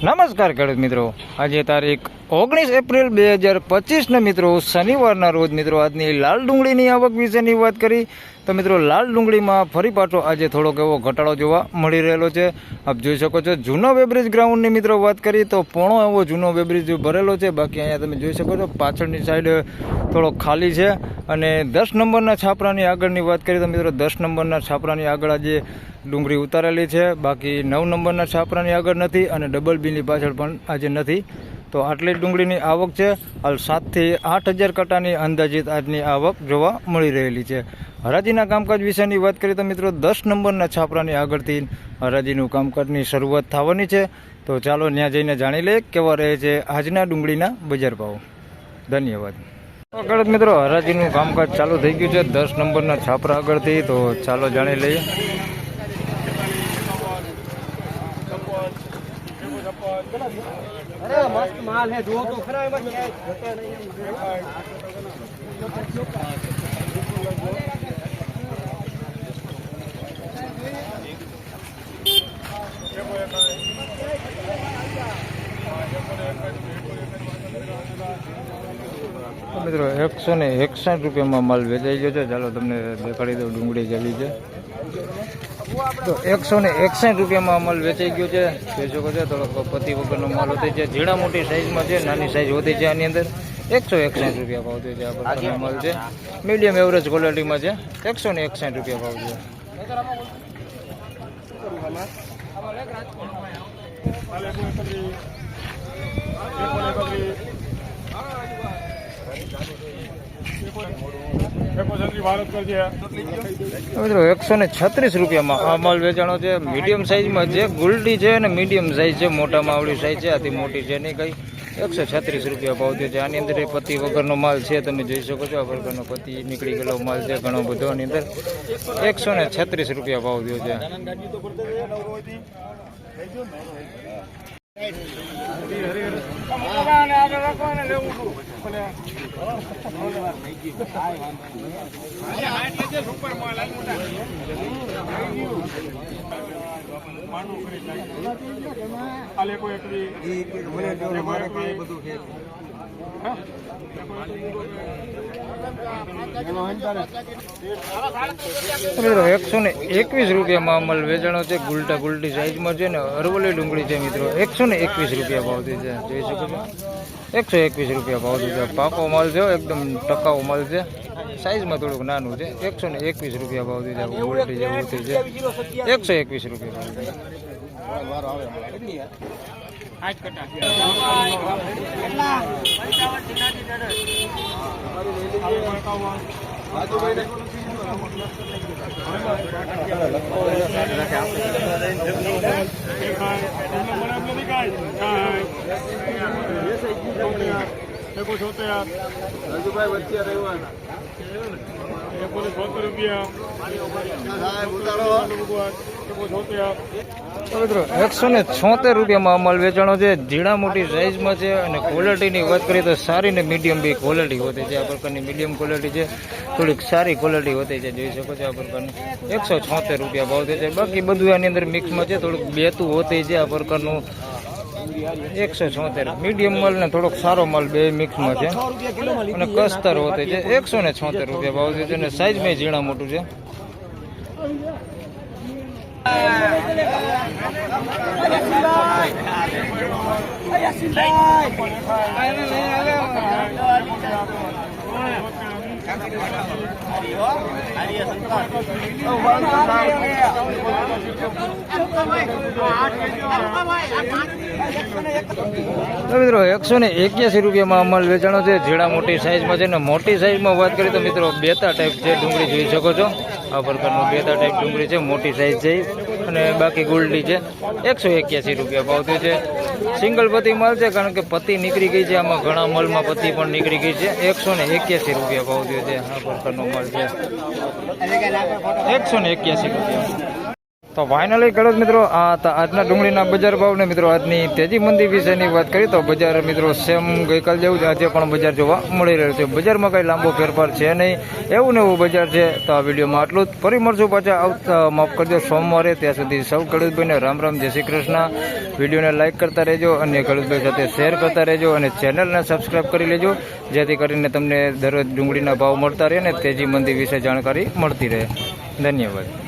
નમસ્કાર ખેડૂત મિત્રો, આજે તારીખ 19 એપ્રિલ 2025 મિત્રો શનિવારના રોજ મિત્રો આજની લાલ ડુંગળીની આવક વિશેની વાત કરી તો મિત્રો લાલ ડુંગળીમાં ફરી પાછો આજે થોડોક એવો ઘટાડો જોવા મળી રહેલો છે. આપ જોઈ શકો છો જૂનો વેબ્રિજ ગ્રાઉન્ડની મિત્રો વાત કરી તો પોણો એવો જૂનો વેબ્રિજ ભરેલો છે. બાકી અહીંયા તમે જોઈ શકો છો પાછળની સાઈડ થોડો ખાલી છે. અને 10 નંબરના છાપરાની આગળની વાત કરીએ તો મિત્રો 10 નંબરના છાપરાની આગળ આજે ડુંગળી ઉતારેલી છે. બાકી 9 નંબરના છાપરાની આગળ નથી અને ડબલ બીની પાછળ પણ આજે નથી. તો આટલી ડુંગળીની આવક છે. હાલ 7 થી 8,000 કટ્ટાની અંદાજિત આજની આવક જોવા મળી રહેલી છે. હરાજીના કામકાજ વિશેની વાત કરીએ તો મિત્રો 10 નંબરના છાપરાની આગળથી હરાજીનું કામકાજની શરૂઆત થવાની છે. તો ચાલો ત્યાં જઈને જાણી લઈએ કેવા રહે છે આજના ડુંગળીના બજાર ભાવ. ધન્યવાદ. ખેડૂત મિત્રો, હરાજીનું કામકાજ ચાલુ થઈ ગયું છે 10 નંબરના છાપરા આગળથી. તો ચાલો જાણી લઈએ. अरे मस्त माल है, जो तो खरा है મિત્રો 161 રૂપિયામાં માલ વેચાઈ ગયો છે. ચાલો તમને દેખાડી દઉં ડુંગળી જેવી છે. તો 161 રૂપિયામાં અમલ વેચાઈ ગયો છે. જોઈ શકો છો થોડોક પતિ વગરનો માલ હોતો છે. ઝીણા મોટી સાઈઝમાં છે, નાની સાઈઝ હોતી છે. આની અંદર 161 રૂપિયા ભાવ છે. આ પ્રકારનો માલ છે, મીડિયમ એવરેજ ક્વોલિટીમાં છે. 161 રૂપિયા ભાવ છે. મિત્રો 136 રૂપિયામાં આ માલ વેચાણો છે. મીડિયમ સાઈઝમાં છે, ગુલટી છે અને મીડિયમ સાઈઝ છે. મોટામાં આવડી સાઈઝ છે, આથી મોટી છે નહીં કઈ. 136 રૂપિયા ભાવ છે. આની અંદર પતિ વગરનો માલ છે, તમે જોઈ શકો છો. આ પ્રકારનો પતિ નીકળી ગયેલો માલ છે ઘણો બધો. આની અંદર 136 રૂપિયા ભાવ થયો છે. મિત્રો 121 રૂપિયામાં અમલ વેચાણો છે. ગુલટી સાઈઝમાં છે ને અરવલ્લી ડુંગળી છે મિત્રો. 121 રૂપિયા ભાવ છે. જોઈ શકો છો 121 રૂપિયા ભાવ છે. પાકો માલ છે, એકદમ ટકાઉ માલ છે. સાઈઝમાં થોડુંક નાનું છે. 121 રૂપિયા ભાવ છે. ગુલટી જેવું છે 121 રૂપિયા ભાવ છે. મિત્રો 176 રૂપિયામાં અમલ વેચાણો છે. ઝીણા મોટી સાઈઝમાં છે અને ક્વોલિટીની વાત કરીએ તો સારી ને મીડિયમ બી ક્વોલિટી હોતી છે. આ પ્રકારની મીડિયમ ક્વોલિટી છે, થોડીક સારી ક્વોલિટી હોતી છે. જોઈ શકો છો આ પ્રકારની 176 રૂપિયા ભાવ છે. બાકી બધું આની અંદર મિક્સમાં છે, થોડુંક બેતું હોતી છે. આ પ્રકારનું 176 મીડિયમ માલ ને થોડોક સારો માલ બે મિક્સમાં છે અને કસ્તર હોતે છે. 176 રૂપિયા ભાવ છે અને સાઈઝમાં ઝીણા મોટું છે. મિત્રો 181 રૂપિયામાં અમલ વેચાણો છે. ઝીણા મોટી સાઈઝમાં છે ને મોટી સાઈઝમાં વાત કરીએ તો મિત્રો બેતા ટાઈપ છે ડુંગળી જોઈ શકો છો. આ પ્રકારનું બેતા ટાઈપ ડુંગળી છે, મોટી સાઈઝ છે અને બાકી ગુલડી છે. 181 રૂપિયા ભાવ થયો છે. સિંગલ પતિ માલ છે, કારણ કે પતિ નીકળી ગઈ છે. આમાં ઘણા માલમાં પતિ પણ નીકળી ગઈ છે. 181 રૂપિયા ભાવ થયો છે. આ પ્રકારનો માલ છે 181 રૂપિયા. તો ફાઇનલી ખેડૂત મિત્રો આ હતા આજના ડુંગળીના બજાર ભાવ ને મિત્રો આજની તેજી મંદી વિશેની વાત કરી તો બજાર મિત્રો સેમ ગઈકાલ જેવું જ આજે પણ બજાર જોવા મળી રહ્યું છે. બજારમાં કંઈ લાંબો ફેરફાર છે નહીં, એવું ને એવું બજાર છે. તો આ વિડીયોમાં આટલું જ. ફરી મળશું પાછા આવતા માફ કરજો સોમવારે. ત્યાં સુધી સૌ ખેડૂતભાઈને રામ રામ, જય શ્રી કૃષ્ણ. વિડીયોને લાઇક કરતા રહેજો, અન્ય ખેડૂતભાઈ સાથે શેર કરતા રહેજો અને ચેનલને સબસ્ક્રાઈબ કરી લેજો, જેથી કરીને તમને દરરોજ ડુંગળીના ભાવ મળતા રહે ને તેજી મંદી વિશે જાણકારી મળતી રહે. ધન્યવાદ.